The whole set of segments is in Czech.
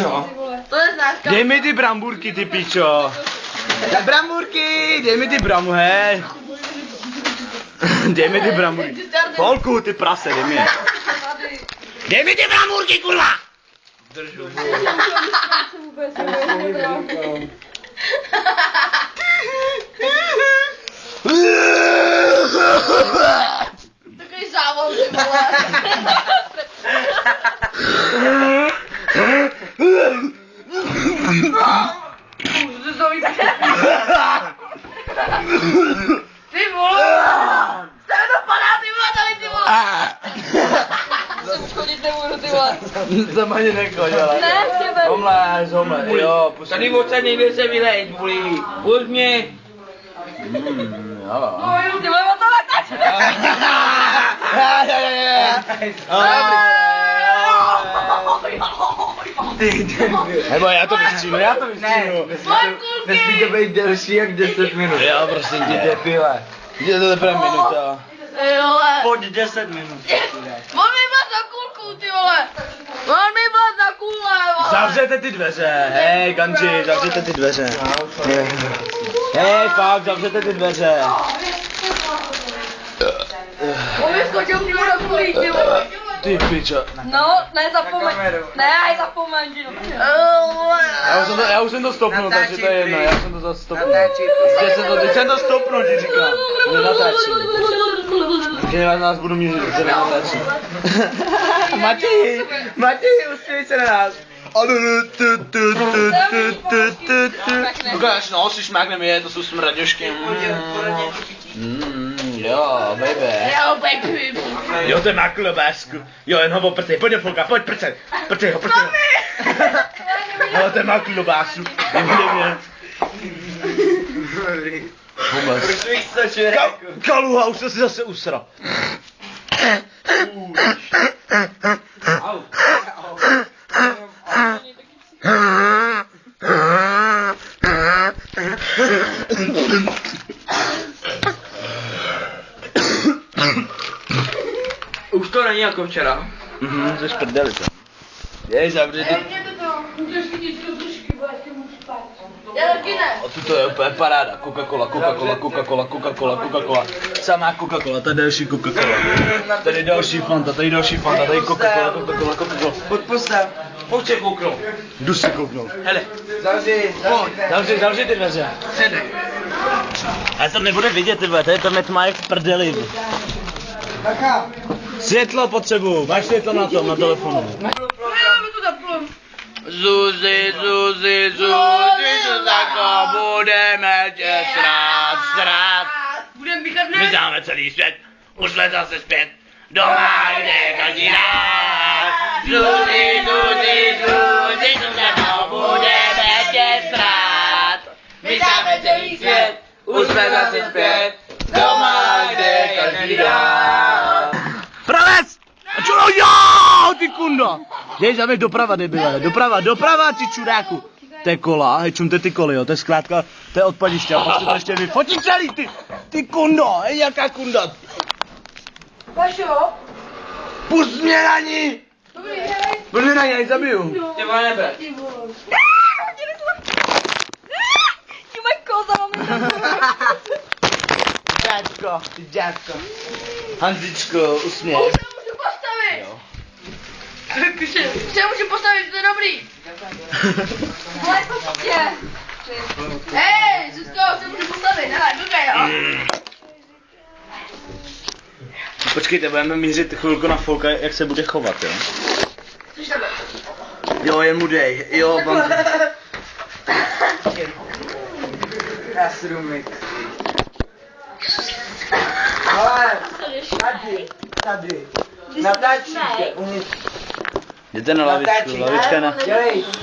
No. To neznáš, kam. Dej mi ty bramburky, ty pičo. Bramburky, dej mi ty hej. Dej mi ty bramburky. Holku, ty prase, dej mi je. Dej mi ty bramburky, kurva! Držu. Takový závod, ty vole. Ty vole! Jsem dopadá, ty vole, tady ty vole! Jsem chodit nebudu, ty vole. Tam ani nechoď, ale. Ne, těme. Homle, jo, pusť. Tady odsad někde se vylejt, bulí. Pust mě. Jo. Ty vole, o to natač! Nebo já to vystříhnu, Nesmí to být delší jak 10 minut. Jo, prosím tě. Debile. Je to teprve minuta. Vole. Pojď 10 minut. Mám mi vás za kulku, ty vole. Mám mi vás za kule, vole. Zavřete ty dveře, hej, Ganji, zavřete ty dveře. Hej, fakt, zavřete ty dveře. On mi skočil ty vole do kulí, ty vole. Ty pičo. No, nezapomeň. Ne, nezapomeň, ty vole. Já už jsem to stopnul, takže to je jedno, já jsem to zase stopnul. Teď jsem to stopnul, ti říkám. Nenatáčí. Že já nás budu mířit, že nenatáčí. Matěj, usměj se na nás. Ukáž, no, si šmákneme je, to jsou smraďošky. Jo, baby. Jo, baby. Jo, to má klobásku. Jo, jen ho oprcej, pojď do folka, pojď, prcej ho. Jo, to má klobásu. Proč bych stačil Kaluha, už jsem si zase usral. Už to není jako včera. Jsi prdeli to. Jej, zavři ty. Můžeš vidět do držky, bo já si můžu spát. Já taky ne. A tu to je úplně paráda. Coca-Cola. Samá Coca-Cola, tady další Coca-Cola. Tady další Fanta, tady Coca-Cola. Pojď postav. Pojď se kouknout. Jdu se kouknout. Hele. Zavři. Zavři ty dveře. Sedej. Ale to nebude vidět, ty vole, tady to tma jak v prdeli. Světlo potřebuju, máš světlo na tom, na telefonu. Já mi to zapnu. Zuzi, Zuzako, budeme tě srát. Budem bíchat My ne? známe celý svět, už let zase zpět, doma jde každý rád. Zuzi, Zuzako, budeme tě srát. My známe celý svět, už jsme zase zpět, doma jde každý rád. Pravec! Čuro, jo, ty kundo! Dej za mě doprava, debile, doprava, ty čuráku. To je kola, hejčumte ty koly, jo, to je zkrátka, to je odpadiště, a pak si to ještě vyfotím celý, ty kundo, hej, jaká kunda. Vašo? Pust mě na ní! Dobrý, hej. Pust mě na ní, ať zabiju. Ty vole nebe. Ty vole. Ty moje koza, mám Ty děcko. Hanzičko, usměj. Už se můžu postavit. Jo. Se můžu postavit, to je dobrý. Vole, prostě. Hej, Zuzko, se můžu postavit, hele, blbě, jo. Počkejte, budeme mířit chvilku na Folka, jak se bude chovat, jo? Což tebe. Jo, jen mu dej, jo, pan. Nasrumit. Ale, tady. Natáčíte, Jděte na lavičku,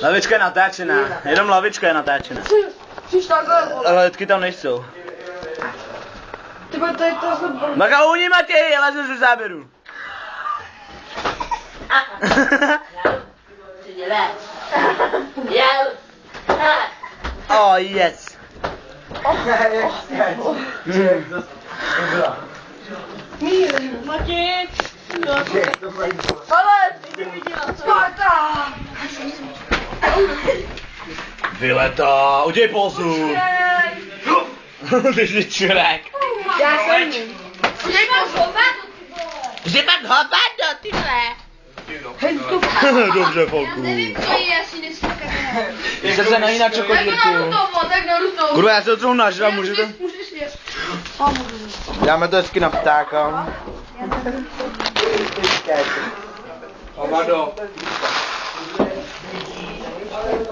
lavička je natáčená, jenom lavička je natáčená. Což takhle, vole. Ale letky tam nejsou. Tyba, to je to zase... Maka uní Matěj, ale ze záběru. Oh yes. Matěj! Ale, ty mi dělal, co? Sparta! Vyleta, udělej pózu. Ty jsi čurák. Já jsem. Udělej pozu. Zjebat hovado, ty vole. Dobře, Folku. Nevím, co je, asi nesmíkáme. Jste se nají na čokoládku. Tak Naruto. Kurva, já se to nažral, můžete? Můžeš jet. Dáme to hezky na ptáka. Hovado.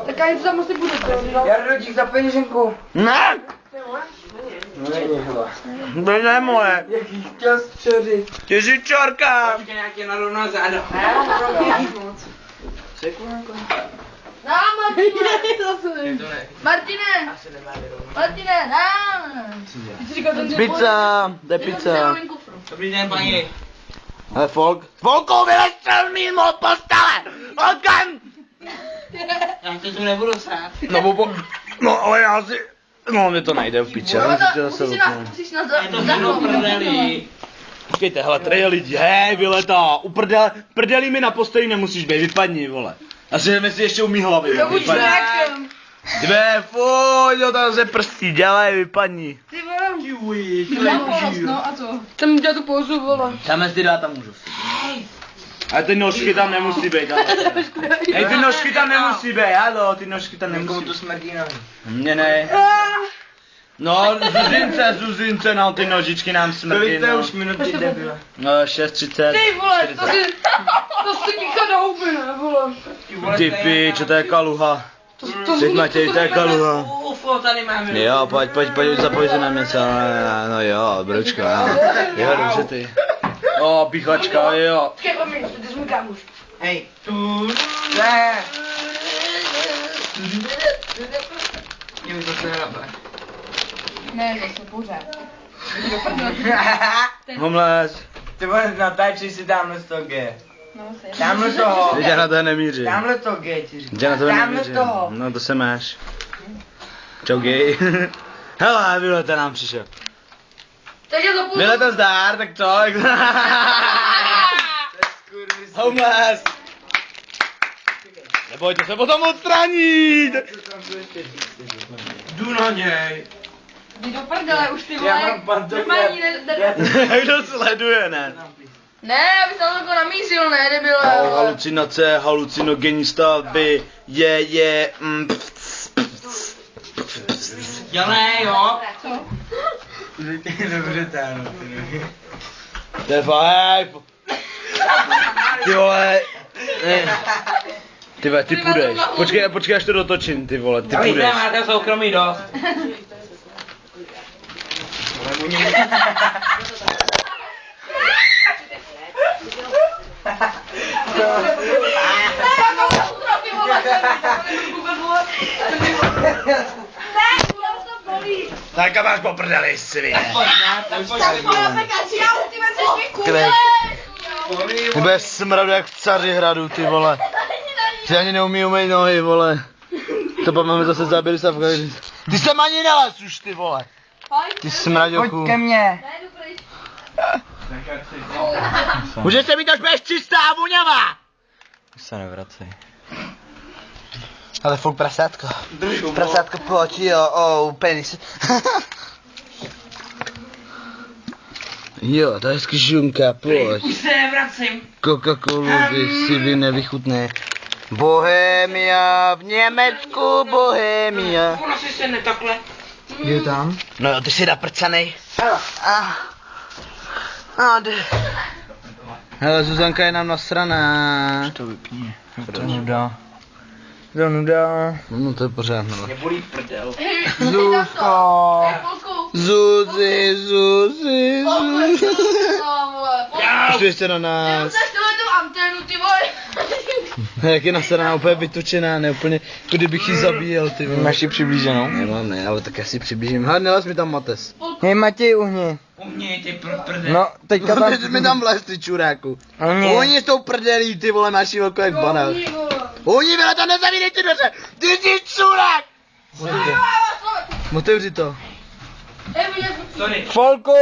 Tak já to tam asi budu. Jardočík za peněženku. Ne! No není hele. To je moje. Jaký chtěl střeřit. Ty jsi čorka. Ještě nějaký narovná záda. No, Martine. Martine, dám. Ty jsi říkal, ten Pizza, to je pizza. Dobrý den, paní. Ale Folku, vylezte mimo postele! Odkan! Já to tu nebudu srát. No, ale já si... No, mě to najde v piče, já musíte zase vypnout. Musíš na Je to znovu prdeli. Počkejte, hele, tady je lidi, hej, Vyleta, prdeli mi na posteli nemusíš být, vypadni, vole. A si si ještě umí hlavy, To buď vypadni. čurákem. Dve, fuj, jo, tam se prstí, dělej, vypadni. Ty vole. No a co? Jsem udělal tu pouzu, vole. Tam si dá, tam můžu. Ale ty nožky tam nemusí být, ale. Hej, ty nožky tam nemusí být, halo, ty nožky tam nemusí Někomu být. to smrdí na mě. Mně ne. No, Zuzince, no, ty nožičky nám smrdí, Kolik to je no. už minuty debile? No, 6:30. Ty vole, to si mícha do huby, ne, vole. Ty pič, to je kaluha. Teď Matěj, to je kaluha. Ufo, tady máme. Jo, pojď, zapoj se na mě co, no jo, bročka, jo, dobře ty. O, píchačka, jo. Počkej, promiň, ty jsi můj kámoš. Hej, tu. Ne. Mě už zase hrabe. Ne, zase pořád. Homles. Ty vole, natáčej si tamhle z toho G. No, Tamhle toho. Teď já na to nemířím. Tamhle toho G ti říkám. Teď já na to Tamhle nemířím. toho. No to se máš. Čau gay. Hele, Vyleta nám přišel. Tak je to půjdu. Vyleta zdár, tak co? Homeless. Nebojte se potom odstranit. Jdu na něj. Jdi do prdele už ty Já vole. mám pantofle. Normální ne. Kdo sleduje, ne? Ne, aby tam jako namířil, ne, debile. Halucinace, halucinogenní stavby, je, Dělej, jo. Co? Dobře, táno. To je fajn. Ty vole. Ne. Ty vole, ty půjdeš. Počkej, až to dotočím, ty vole, ty A vy půjdeš. máte soukromí dost. Tak a máš po prdeli, svině. Ty bude smradu jak v Cařihradu, ty vole. Ty ani neumí umýt nohy, vole. To pak máme zase zabili se v Ty sem ani nelez už, ty vole. Ty smraďoku. Pojď ke mně. Můžeš se mít, až budeš čistá a voňavá. Už se nevracej. Ale furt prasátko. Prasátko pojď, jo, penis. Jo, to je hezky žunka, pojď. Už se nevracím. Coca-Colu si vy nevychutné. Bohemia, v Německu Bohemia. Unosi se ne takhle. Je tam? No jo, ty jsi naprcanej. Hele, Zuzanka je nám nasraná. To vypíně. To nuda. To nuda. No to je pořád, no. Mě bolí prdel. Zuzko. Zuzi. Přišli jste na nás. Jak je nasraná, úplně vytočená, ne úplně, jako kdybych jí zabíjel, ty vole. Máš ji přiblíženou? Nemám, ne, ale tak já si přiblížím. Hele, nelez mi tam Mates. Hej Matěj, uhni. Uhni, ty prdel. No, teďka tam... Ty mi tam vlez, ty čuráku. Uhni. Uhni s tou prdelí, ty vole, máš jí velkou jak banán. Uhni, vyle, tam nezavídej ty dveře. Ty jsi čurák. Otevři to. Sorry. Folku.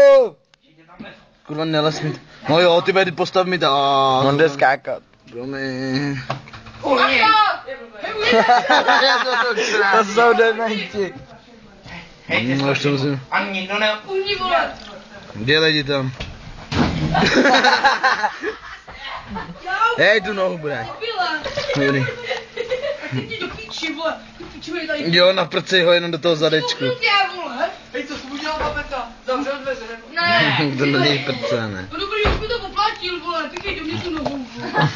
Kurva, nelez mi. No jo, ty vedy, postav mi to. On jde skákat. Promiň. Uhni. To jsou dementi. No, už to musím. Ani nikdo ne... Uhni, vole. Dělej ti tam. Hej, tu nohu, brať. Byla. Ty do píči, vole. Do píči, vole, tady. Jo, naprcej ho jenom do toho zadečku. Já, vole. Hej, co jsi udělal, papeta? Zavřel dveře, nebo? Ne. To na něj prce, ne. No dobrý, už mi to poplatil, vole. Pěkej do mě tu nohou, vole.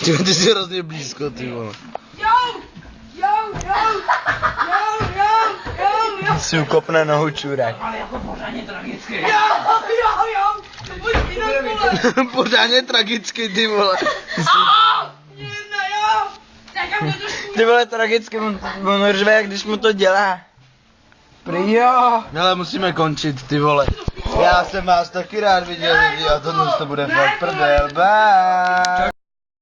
Ty jsi hrozně blízko, ty vole. Jo. Si ukopne nohu čurák. Ale jako pořádně tragický. Jo. To pojď jinak, vole. Pořádně tragický, ty vole. Jedna, jo. Tak já mě trošku... Ty vole, tragicky, on řve, když mu to dělá. Prý jo. Ale musíme končit, ty vole. Já jsem vás taky rád viděl lidi a tohle to bude fakt prdel. Bye.